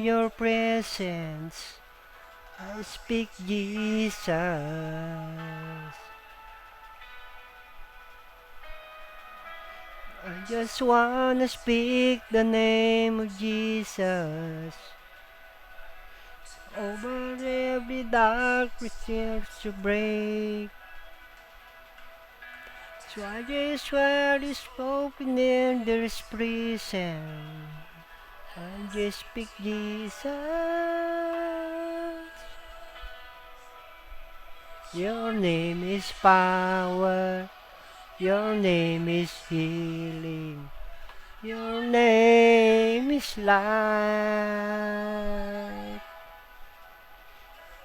your presence. I speak Jesus. I just wanna speak the name of Jesus over every darkness to break. So I just want to spoken in there's prison. I just speak Jesus. Your name is power. Your name is healing. Your name is light.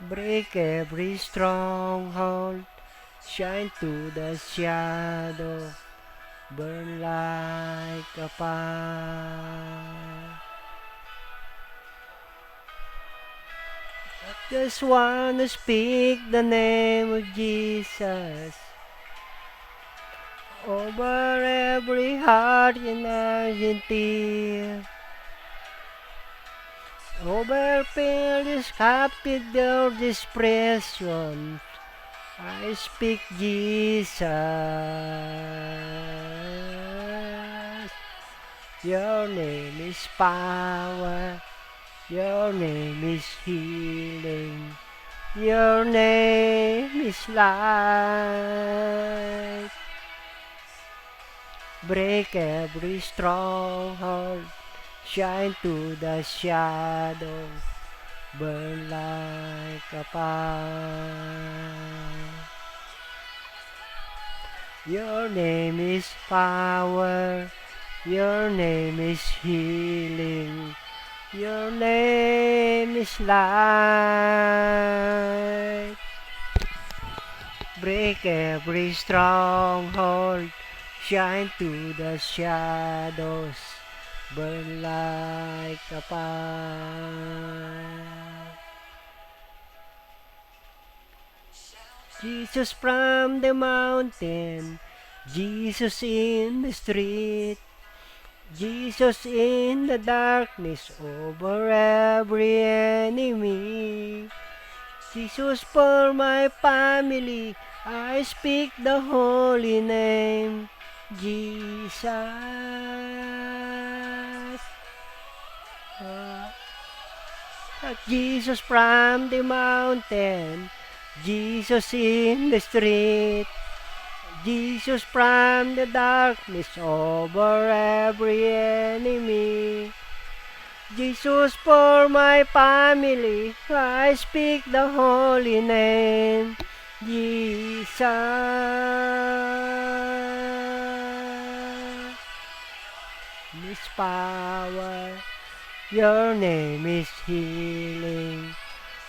Break every stronghold. Shine through the shadow. Burn like a fire. Just wanna speak the name of Jesus over every heart in Argentina. Over fearless captive their depression. I speak Jesus. Your name is power. Your name is healing. Your name is light. Break every stronghold. Shine through the shadow. Burn like a fire. Your name is power. Your name is healing. Your name is light. Break every stronghold. Shine through the shadows. Burn like a fire. Jesus from the mountain. Jesus in the street. Jesus in the darkness over every enemy. Jesus for my family, I speak the holy name, Jesus. Jesus from the mountain, Jesus in the street. Jesus from the darkness over every enemy. Jesus for my family, I speak the holy name, Jesus. Is power, your name is healing,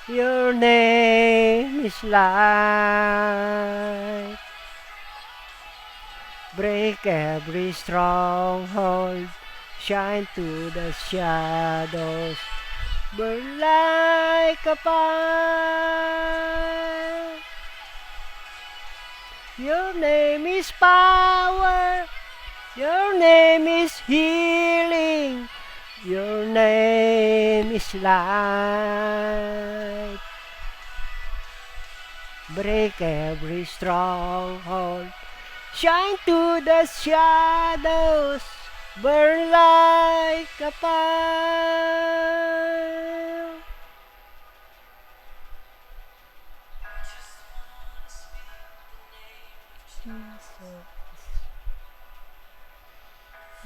your name is light. Break every stronghold, shine through the shadows, burn like a fire. Your name is power, your name is healing, your name is light. Break every stronghold, shine through the shadows, burn like a fire. Jesus.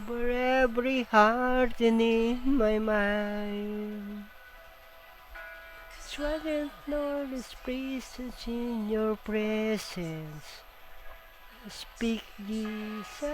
For every heart and in my mind, sweating Lord is presence in your presence. Speak Jesus.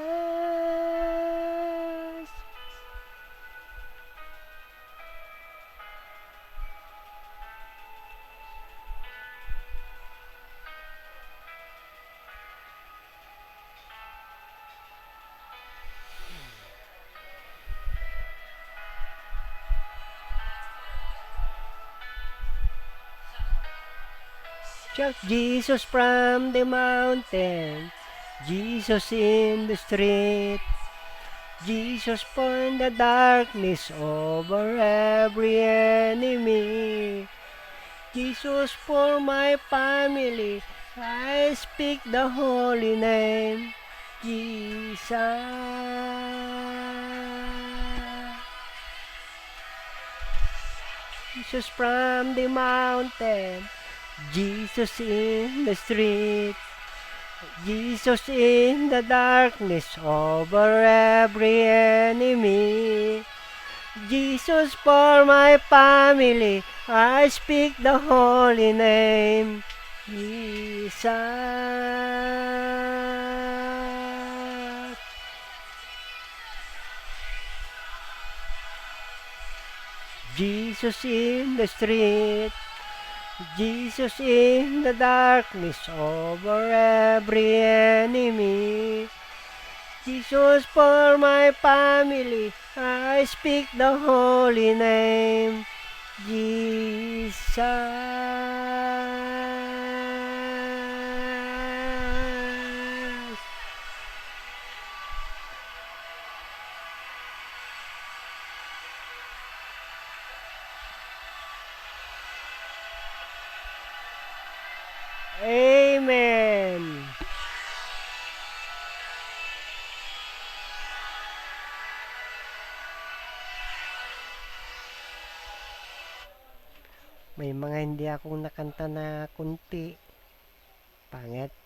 Shout Jesus from the mountain, Jesus in the street, Jesus for the darkness over every enemy. Jesus for my family, I speak the holy name, Jesus. Jesus from the mountain, Jesus in the street, Jesus in the darkness over every enemy. Jesus for my family, I speak the holy name, Jesus. Jesus in the street, Jesus in the darkness over every enemy. Jesus for my family, I speak the holy name, Jesus. Amen. May mga hindi akong nakanta na kunti. Pangit.